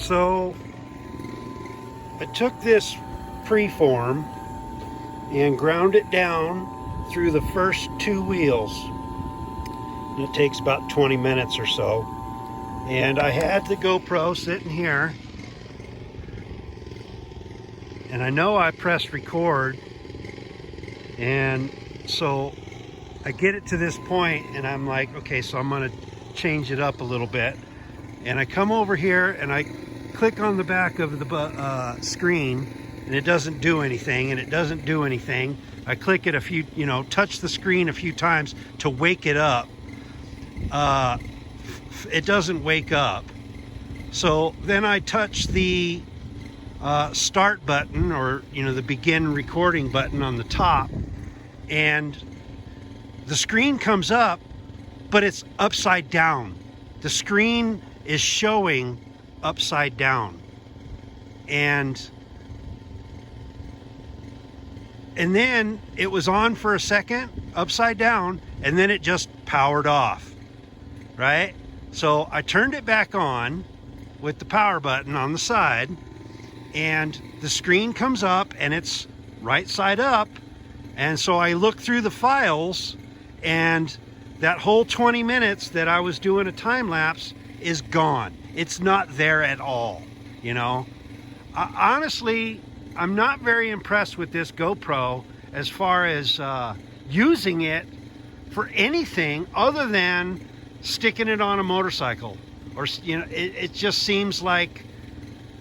So I took this preform and ground it down through the first 2 wheels. And it takes about 20 minutes or so. And I had the GoPro sitting here. And I know I pressed record. And so I get it to this point and I'm like, okay, so I'm gonna change it up a little bit. And I come over here and I click on the back of the screen, and it doesn't do anything, and it doesn't do anything. I click it a few, touch the screen a few times to wake it up. It doesn't wake up. So then I touch the start button, or the begin recording button on the top, and the screen comes up, but it's upside down. The screen is showing upside down, and then it was on for a second upside down, and then it just powered off, right? So I turned it back on with the power button on the side, and the screen comes up and it's right side up. And so I look through the files, and that whole 20 minutes that I was doing a time lapse is gone. It's not there at all, honestly, I'm not very impressed with this GoPro as far as using it for anything other than sticking it on a motorcycle, or it just seems like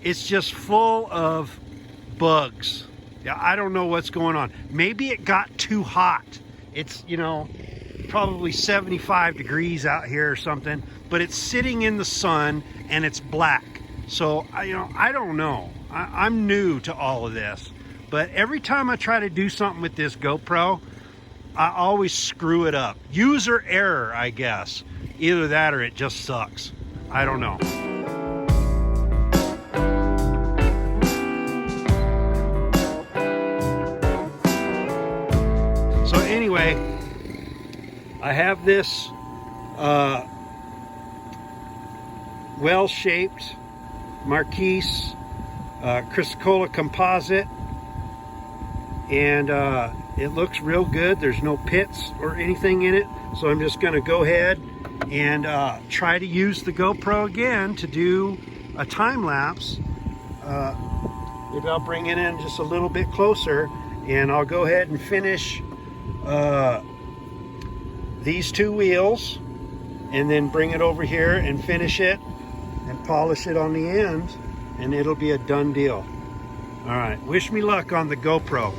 it's just full of bugs. Yeah, I don't know what's going on. Maybe it got too hot. It's probably 75 degrees out here or something, but it's sitting in the sun and it's black. So I don't know. I'm new to all of this, but every time I try to do something with this GoPro, I always screw it up. User error, I guess. Either that or it just sucks. I don't know. So anyway, I have this well-shaped Marquise Chrysocolla composite, and it looks real good. There's no pits or anything in it, so I'm just going to go ahead and try to use the GoPro again to do a time lapse. Maybe I'll bring it in just a little bit closer, and I'll go ahead and finish these 2 wheels, and then bring it over here and finish it and polish it on the end, and it'll be a done deal. All right, wish me luck on the GoPro.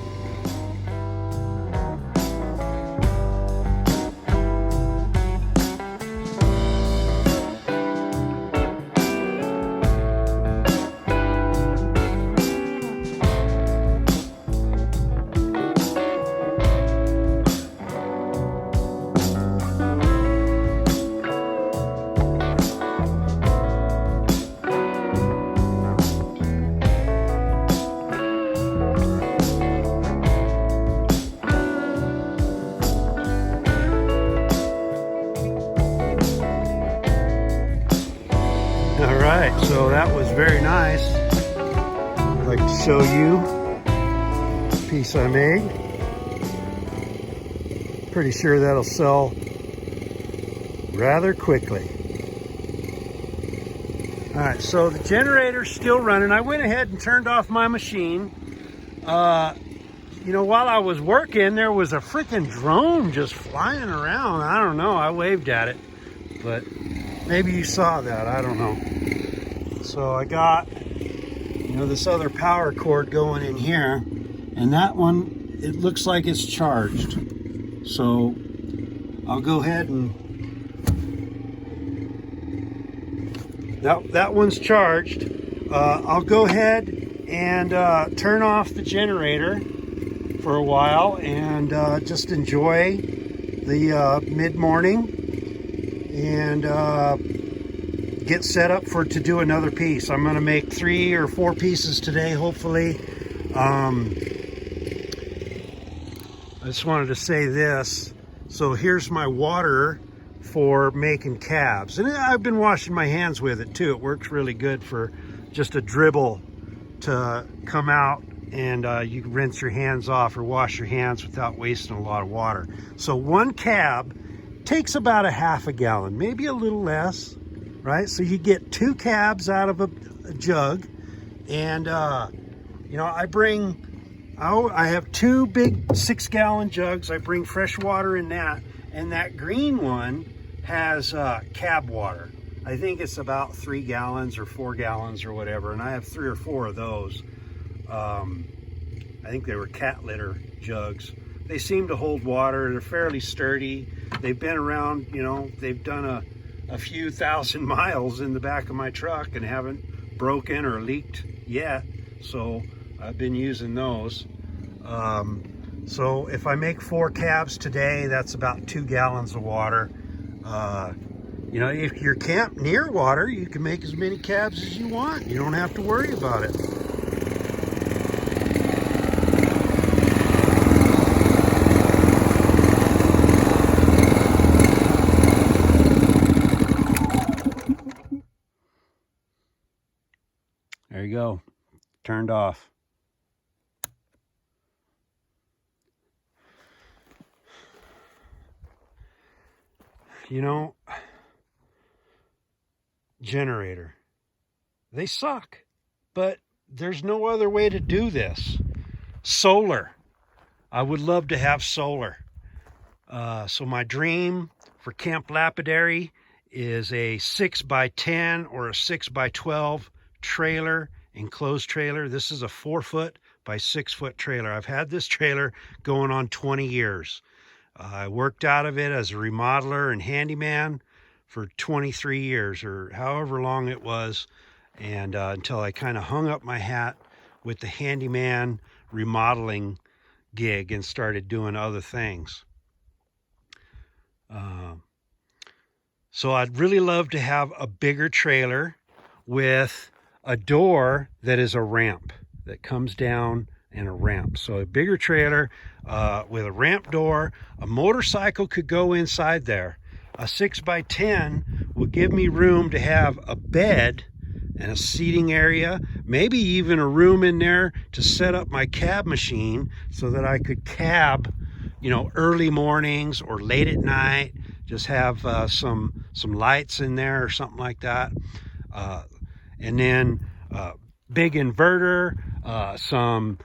So that was very nice. I'd like to show you the piece I made. Pretty sure that'll sell rather quickly. All right, so the generator's still running. I went ahead and turned off my machine. While I was working, there was a freaking drone just flying around. I don't know, I waved at it, but maybe you saw that, I don't know. So I got, this other power cord going in here, and that one, it looks like it's charged. So I'll go ahead and, that one's charged. I'll go ahead and turn off the generator for a while and just enjoy the mid-morning and get set up to do another piece. I'm gonna make 3 or 4 pieces today, hopefully. I just wanted to say this. So here's my water for making cabs, and I've been washing my hands with it too. It works really good for just a dribble to come out, and you can rinse your hands off or wash your hands without wasting a lot of water. So one cab takes about a half a gallon, maybe a little less, right? So you get 2 cabs out of a jug. And you know, I have 2 big 6-gallon jugs. I bring fresh water in that, and that green one has cab water. I think it's about 3 gallons or 4 gallons or whatever, and I have 3 or 4 of those. I think they were cat litter jugs. They seem to hold water. They're fairly sturdy. They've been around, you know, they've done a few thousand miles in the back of my truck and haven't broken or leaked yet. So I've been using those. So if I make 4 cabs today, that's about 2 gallons of water. You know, if you're camped near water, you can make as many cabs as you want. You don't have to worry about it. There you go. Turned off. You know, generator, they suck, but there's no other way to do this. Solar. I would love to have solar. So my dream for Camp Lapidary is a 6x10 or a 6x12 trailer, enclosed trailer. This is a 4-foot by 6-foot trailer. I've had this trailer going on 20 years. I worked out of it as a remodeler and handyman for 23 years or however long it was, and until I kind of hung up my hat with the handyman remodeling gig and started doing other things. So I'd really love to have a bigger trailer with a door that is a ramp that comes down, and a ramp. So a bigger trailer with a ramp door. A motorcycle could go inside there. A 6x10 will give me room to have a bed and a seating area, maybe even a room in there to set up my cab machine so that I could cab, you know, early mornings or late at night. Just have some lights in there or something like that. And then big inverter, some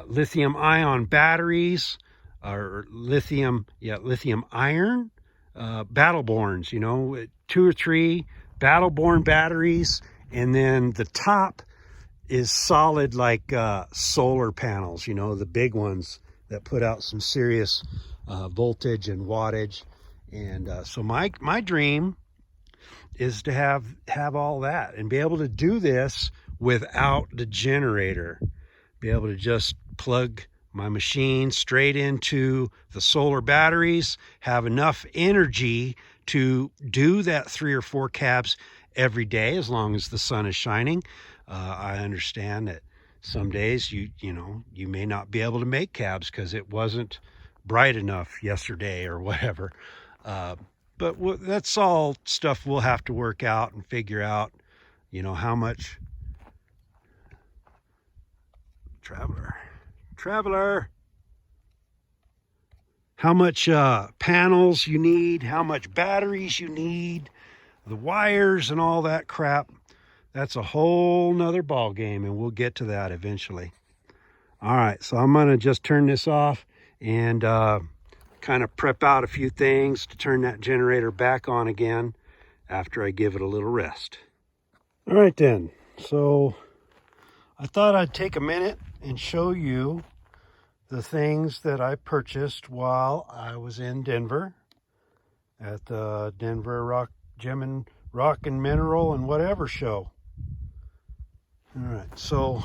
lithium ion batteries, or lithium iron, Battleborns, you know, 2 or 3 Battleborn batteries, and then the top is solid like solar panels, you know, the big ones that put out some serious voltage and wattage. And so my dream is to have all that and be able to do this without the generator. Be able to just plug my machine straight into the solar batteries, have enough energy to do that 3 or 4 cabs every day as long as the sun is shining. I understand that some days you may not be able to make cabs because it wasn't bright enough yesterday or whatever. But that's all stuff we'll have to work out and figure out, you know, how much. Traveler, how much panels you need, how much batteries you need, the wires and all that crap. That's a whole nother ball game, and we'll get to that eventually. All right, so I'm gonna just turn this off and kind of prep out a few things to turn that generator back on again after I give it a little rest. All right then, so I thought I'd take a minute and show you the things that I purchased while I was in Denver at the Denver Gem and Rock and Mineral and whatever show. All right, so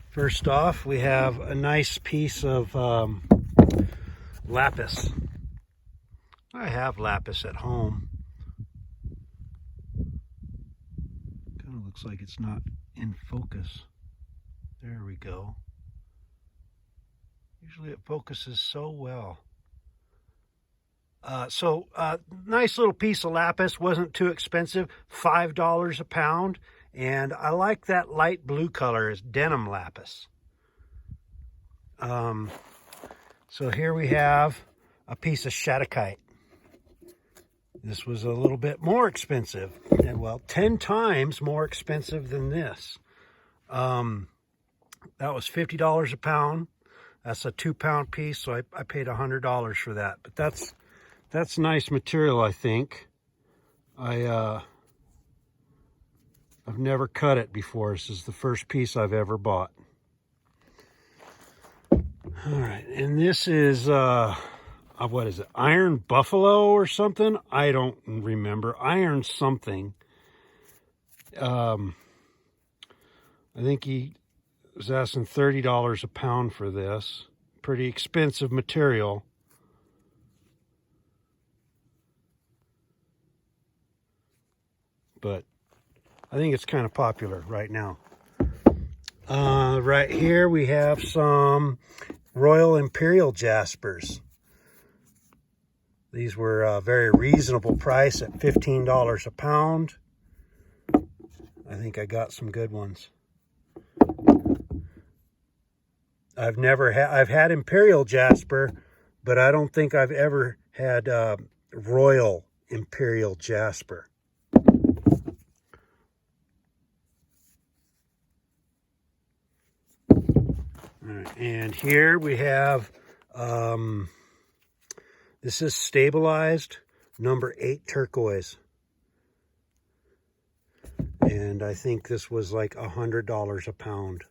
first off, we have a nice piece of lapis. I have lapis at home. Kind of looks like it's not in focus. There we go. Usually it focuses so well. Nice little piece of lapis, wasn't too expensive, $5 a pound. And I like that light blue color, is Denim Lapis. So here we have a piece of Shattuckite. This was a little bit more expensive, and well, 10 times more expensive than this. That was $50 a pound. That's a 2-pound piece, so I paid $100 for that. But that's nice material, I think. I've never cut it before. This is the first piece I've ever bought. All right, and this is what is it? Iron Buffalo or something? I don't remember. Iron something. I think he was asking $30 a pound for this. Pretty expensive material. But I think it's kind of popular right now. Right here we have some Royal Imperial Jaspers. These were a very reasonable price at $15 a pound. I think I got some good ones. I've had Imperial Jasper, but I don't think I've ever had Royal Imperial Jasper. All right, and here we have, this is stabilized, number 8 turquoise. And I think this was like $100 a pound.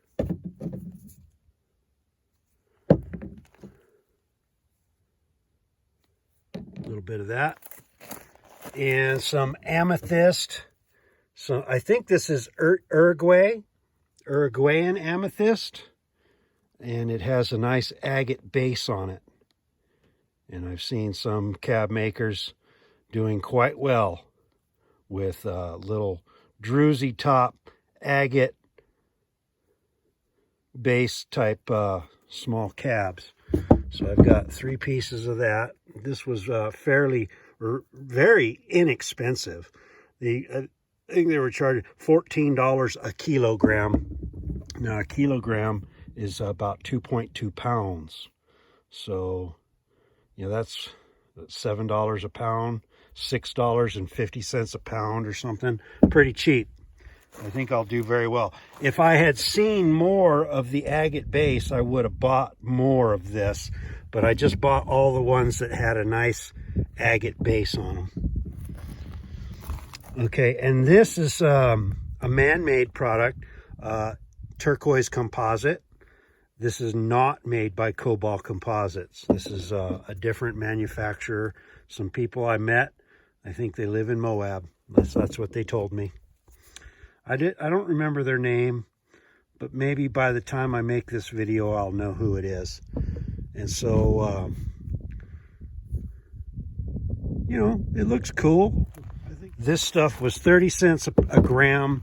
A little bit of that. And some amethyst. So I think this is Uruguayan amethyst. And it has a nice agate base on it. And I've seen some cab makers doing quite well with little druzy top agate base type small cabs. So I've got 3 pieces of that. This was very inexpensive. I think they were charging $14 a kilogram. Now a kilogram is about 2.2 pounds. So, you know, that's $7 a pound, $6.50 a pound or something. Pretty cheap. I think I'll do very well. If I had seen more of the agate base, I would have bought more of this, but I just bought all the ones that had a nice agate base on them. Okay, and this is a man-made product, turquoise composite. This is not made by Cobalt Composites. This is a different manufacturer. Some people I met, I think they live in Moab. That's what they told me. I don't remember their name, but maybe by the time I make this video, I'll know who it is. And so, you know, it looks cool. This stuff was 30 cents a gram.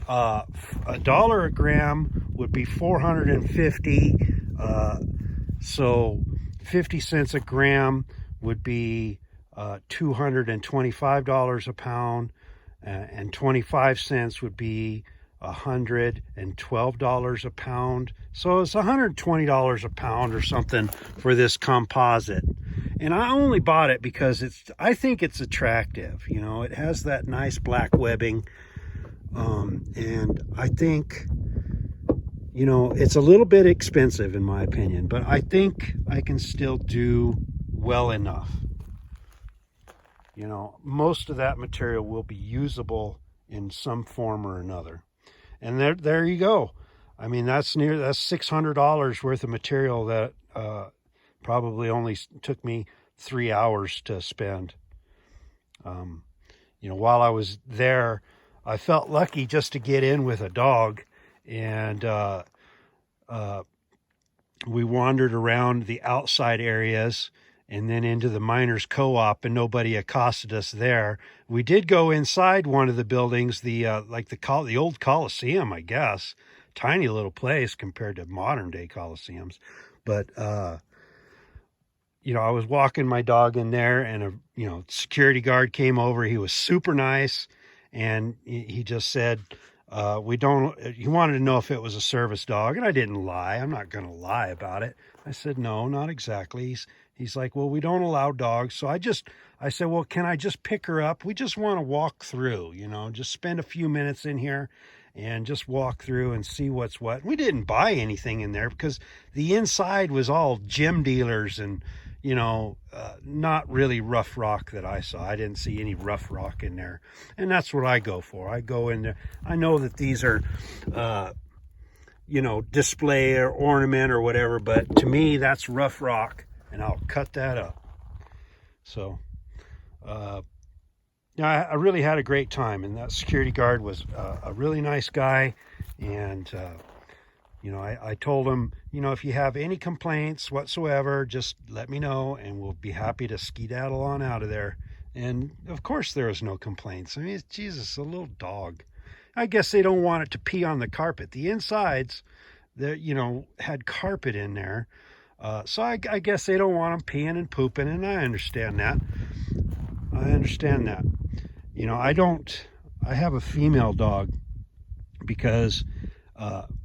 $1 a gram would be 450. So 50 cents a gram would be $225 a pound. And 25 cents would be $112 a pound. So it's $120 a pound or something for this composite. And I only bought it because I think it's attractive. You know, it has that nice black webbing. And I think, you know, it's a little bit expensive in my opinion, but I think I can still do well enough. You know, most of that material will be usable in some form or another. And there you go. I mean, that's $600 worth of material that probably only took me 3 hours to spend. You know, while I was there, I felt lucky just to get in with a dog, and we wandered around the outside areas and then into the miners' co-op, and nobody accosted us there. We did go inside one of the buildings, the old Coliseum, I guess. Tiny little place compared to modern day Coliseums. But, I was walking my dog in there, and a security guard came over. He was super nice, and he just said, he wanted to know if it was a service dog, and I didn't lie. I'm not going to lie about it. I said, no, not exactly. He's like, well, we don't allow dogs. So I said, well, can I just pick her up? We just want to walk through, just spend a few minutes in here and just walk through and see what's what. We didn't buy anything in there because the inside was all gem dealers and, not really rough rock that I saw. I didn't see any rough rock in there. And that's what I go for. I go in there. I know that these are, display or ornament or whatever, but to me, that's rough rock, and I'll cut that up. So, I really had a great time, and that security guard was a really nice guy. And, I told him, if you have any complaints whatsoever, just let me know, and we'll be happy to skedaddle on out of there. And, of course, there was no complaints. I mean, Jesus, a little dog. I guess they don't want it to pee on the carpet. The insides, had carpet in there. So I guess they don't want them peeing and pooping, and I understand that. I have a female dog because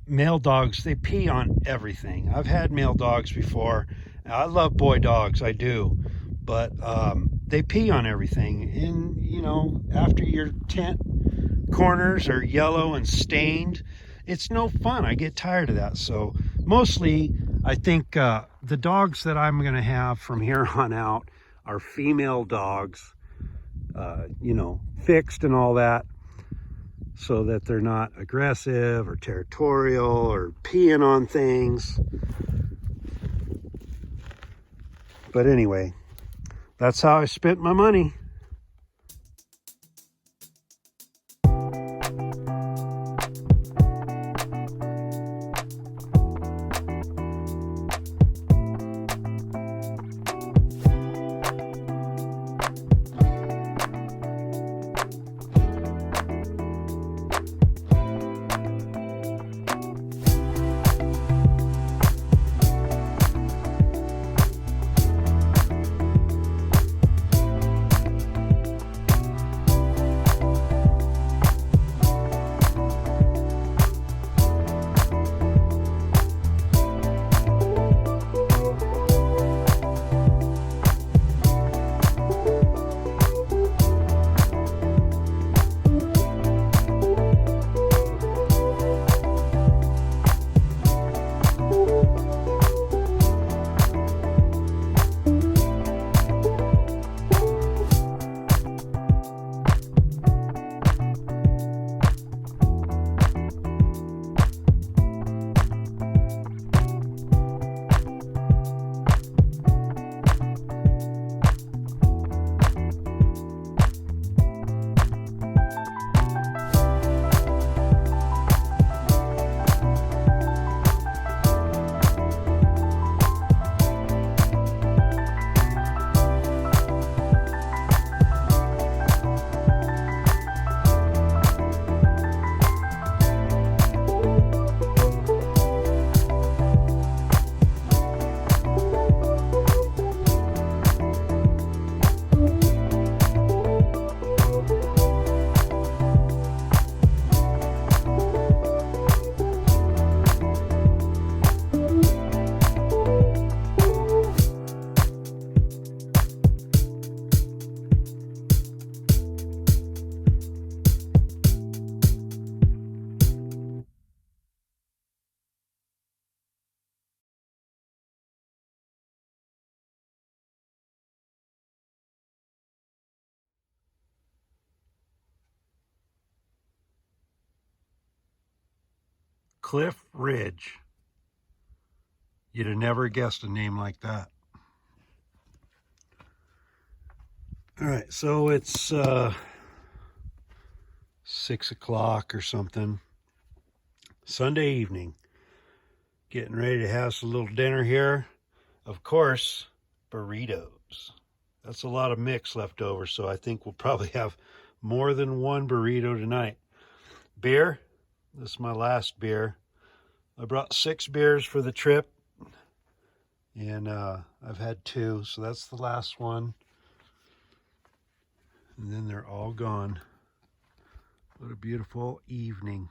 male dogs, they pee on everything. I've had male dogs before. I love boy dogs, I do, but they pee on everything. And, after your tent corners are yellow and stained, it's no fun. I get tired of that. So mostly, I think the dogs that I'm going to have from here on out are female dogs, fixed and all that, so that they're not aggressive or territorial or peeing on things. But anyway, that's how I spent my money. Cliff Ridge. You'd have never guessed a name like that. All right, so it's 6 o'clock or something. Sunday evening. Getting ready to have a little dinner here. Of course, burritos. That's a lot of mix left over, so I think we'll probably have more than one burrito tonight. Beer. This is my last beer. I brought 6 beers for the trip. And I've had 2, so that's the last one. And then they're all gone. What a beautiful evening.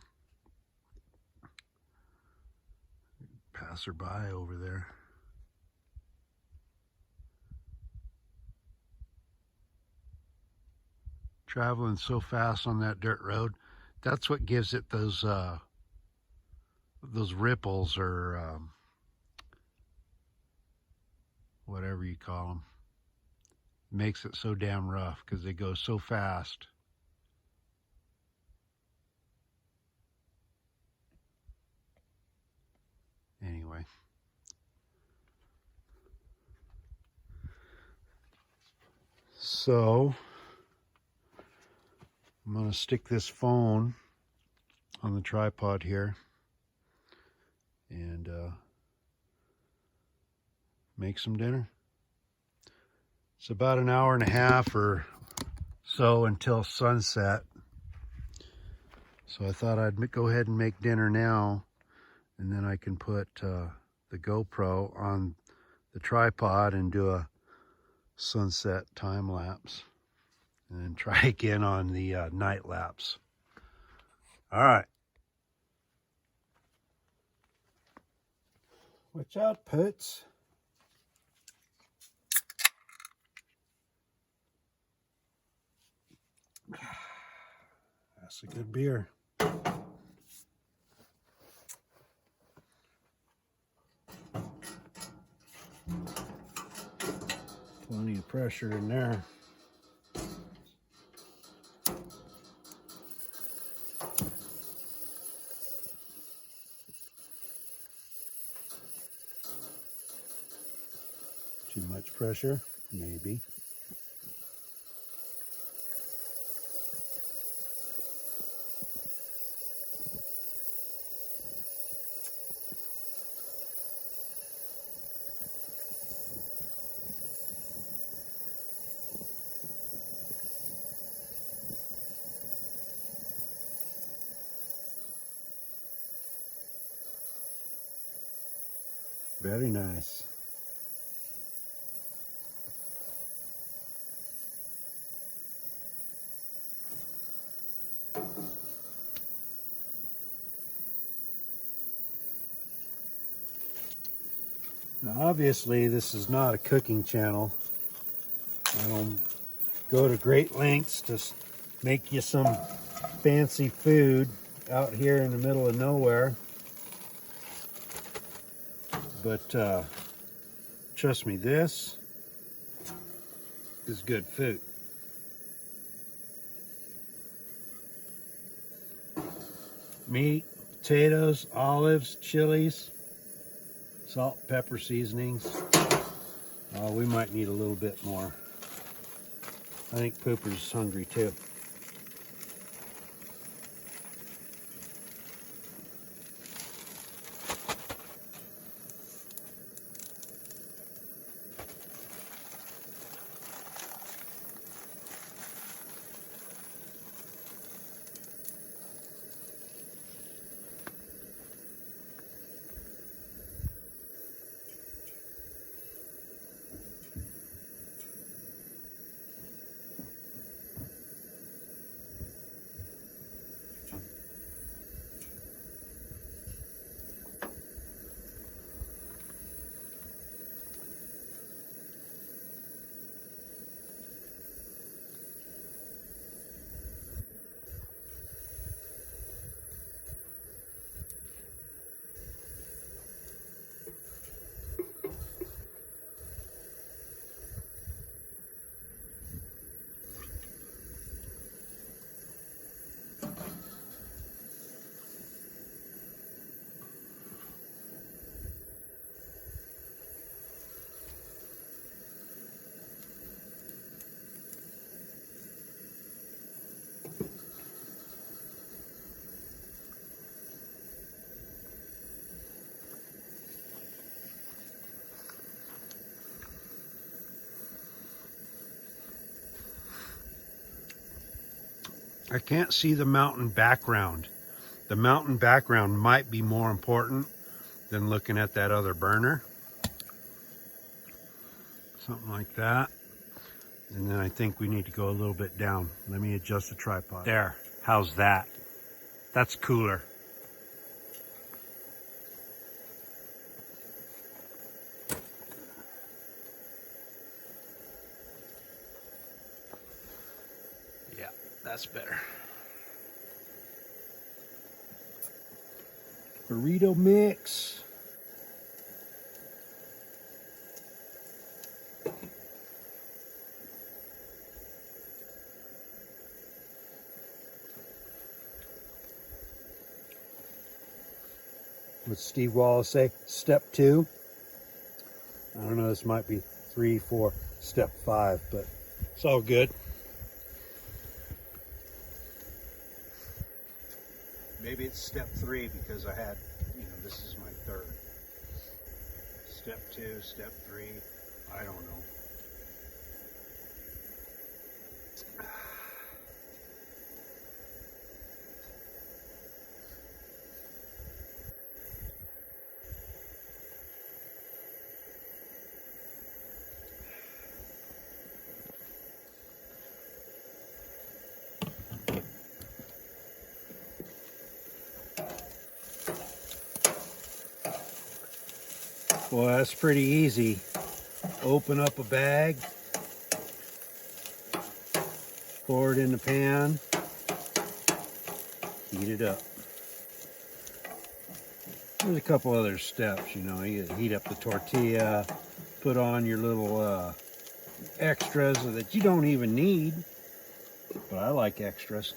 Passerby over there. Traveling so fast on that dirt road. That's what gives it those ripples, or whatever you call them. Makes it so damn rough because they go so fast. Anyway. So I'm going to stick this phone on the tripod here and make some dinner. It's about an hour and a half or so until sunset. So I thought I'd go ahead and make dinner now, and then I can put the GoPro on the tripod and do a sunset time lapse, and then try again on the night lapse. All right. Watch out, Poots. That's a good beer. Plenty of pressure in there. Too much pressure? Maybe. Very nice. Now, obviously, this is not a cooking channel. I don't go to great lengths to make you some fancy food out here in the middle of nowhere. But trust me, this is good food. Meat, potatoes, olives, chilies, salt, pepper, seasonings. We might need a little bit more. I think Pooper's hungry too. I can't see the mountain background. The mountain background might be more important than looking at that other burner. Something like that. And then I think we need to go a little bit down. Let me adjust the tripod. There. How's that? That's cooler. Yeah, that's better. Burrito mix. What's Steve Wallace say? Step 2. I don't know, this might be 3, 4, step 5, but it's all good. Maybe it's step 3 because I had, this is my 3rd. Step 2, step 3, I don't know. Well, that's pretty easy. Open up a bag, pour it in the pan, heat it up. There's a couple other steps, you heat up the tortilla, put on your little extras that you don't even need, but I like extras.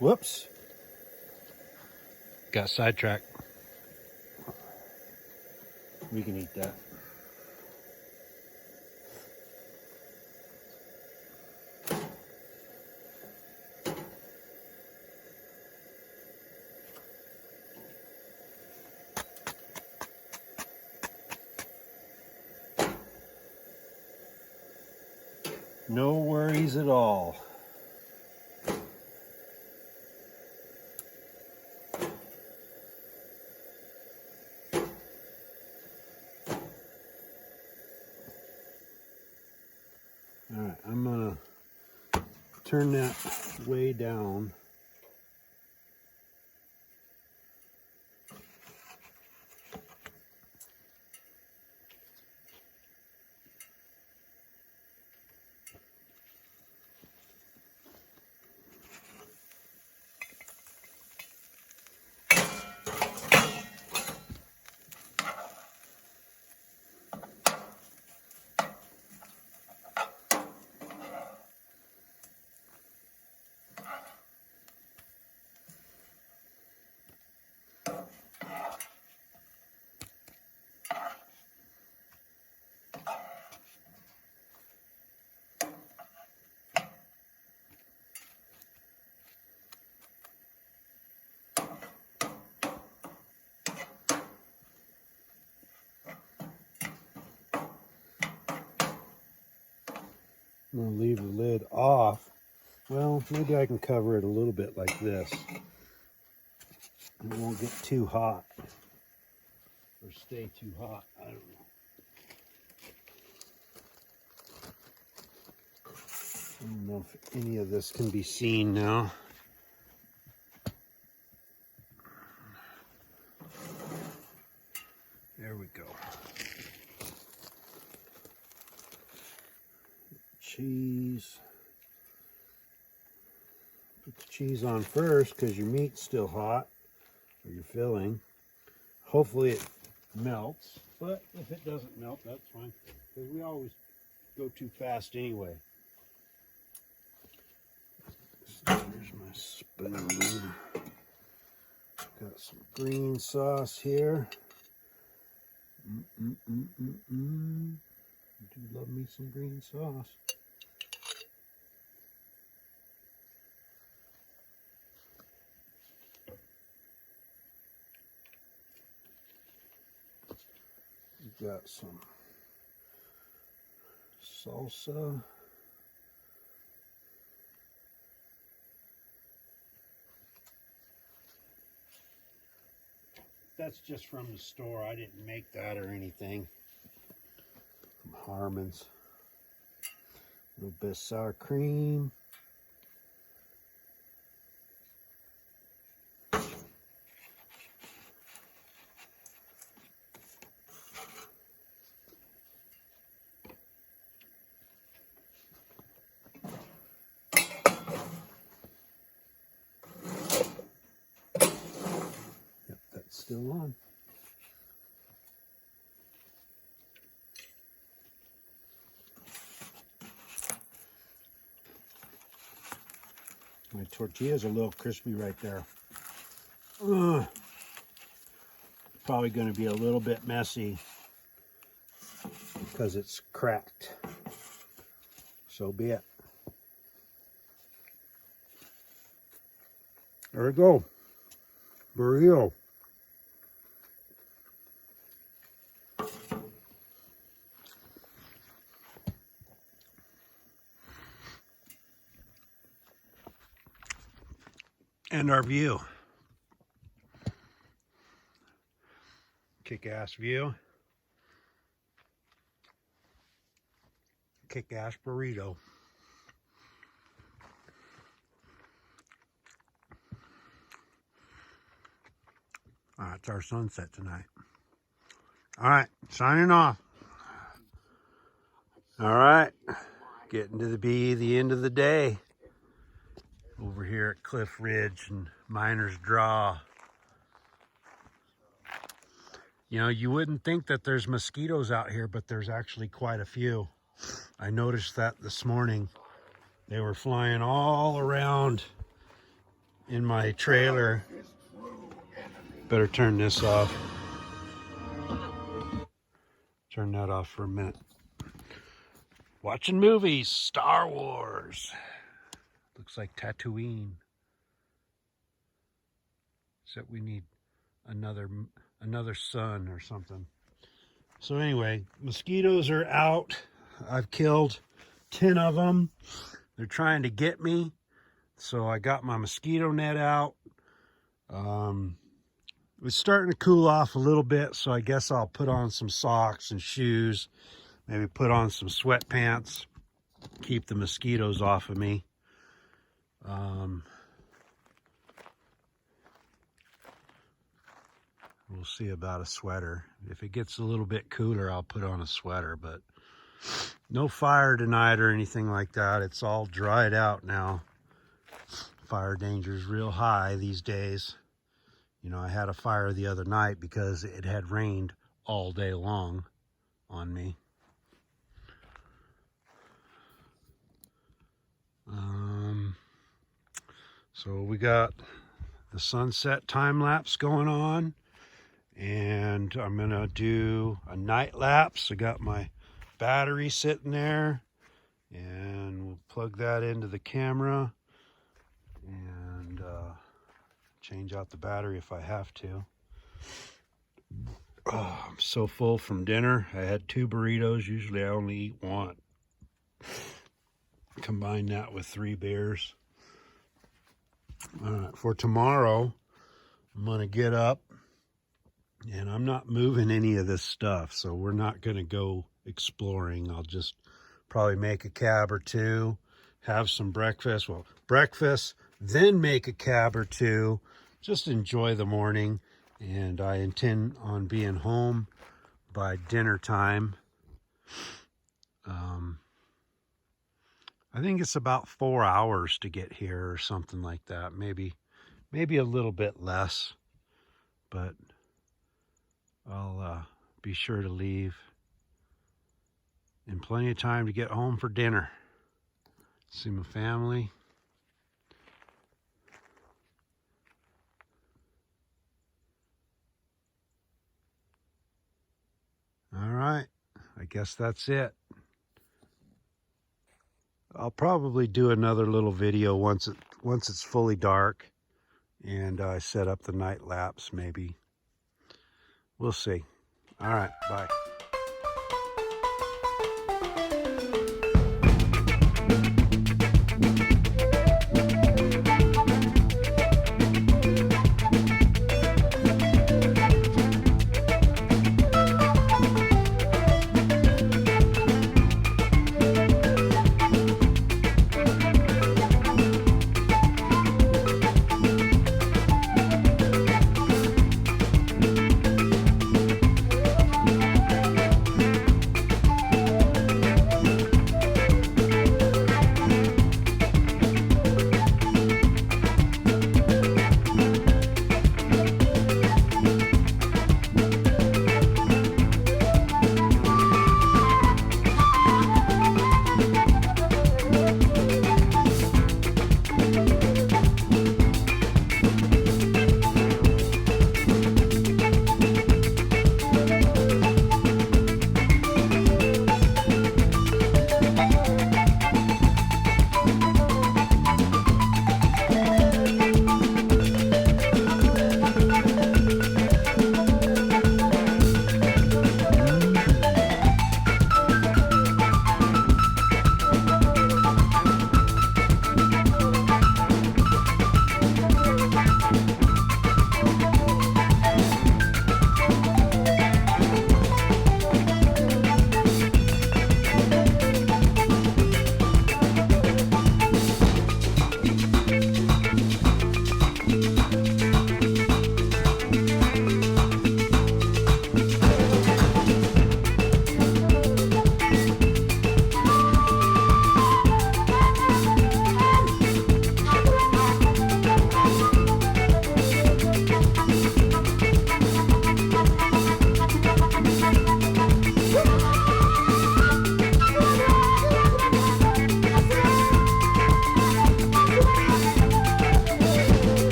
Whoops. Got sidetracked. We can eat that. No worries at all. All right, I'm gonna turn that way down. I'm going to leave the lid off. Well, maybe I can cover it a little bit like this. It won't get too hot. or stay too hot. I don't know. I don't know if any of this can be seen now. There we go. Cheese. Put the cheese on first because your meat's still hot, or your filling. Hopefully it melts, but if it doesn't melt, that's fine, because we always go too fast anyway. So here's my spoon. Got some green sauce here. I do love me some green sauce. We've got some salsa. That's just from the store. I didn't make that or anything. From Harmon's. A little bit of sour cream. Still on. My tortilla's a little crispy right there. Probably going to be a little bit messy because it's cracked. So be it. There we go. Burrito. And our view. Kick-ass view. Kick-ass burrito. It's our sunset tonight. All right, signing off. All right, getting to the end of the day. Over here at Cliff Ridge and Miner's Draw. You know, you wouldn't think that there's mosquitoes out here, but there's actually quite a few. I noticed that this morning. They were flying all around in my trailer. Better turn this off. Turn that off for a minute. Watching movies, Star Wars. Looks like Tatooine. Except we need another sun or something. So anyway, mosquitoes are out. I've killed 10 of them. They're trying to get me. So I got my mosquito net out. It was starting to cool off a little bit, so I guess I'll put on some socks and shoes. Maybe put on some sweatpants. Keep the mosquitoes off of me. We'll see about a sweater. If it gets a little bit cooler, I'll put on a sweater, but no fire tonight or anything like that. It's all dried out now. Fire danger is real high these days. You know, I had a fire the other night because it had rained all day long on me. So we got the sunset time lapse going on, and I'm gonna do a night lapse. I got my battery sitting there, and we'll plug that into the camera and change out the battery if I have to. Oh, I'm so full from dinner. I had 2 burritos. Usually I only eat 1. Combine that with 3 beers. For tomorrow, I'm going to get up And I'm not moving any of this stuff, so we're not going to go exploring. I'll just probably make a cab or two, have some breakfast. Well, breakfast, then make a cab or two. Just enjoy the morning. And I intend on being home by dinner time. I think it's about 4 hours to get here or something like that. Maybe a little bit less, but I'll be sure to leave in plenty of time to get home for dinner. See my family. All right, I guess that's it. I'll probably do another little video once it's fully dark and I set up the night lapse maybe. We'll see. All right, bye.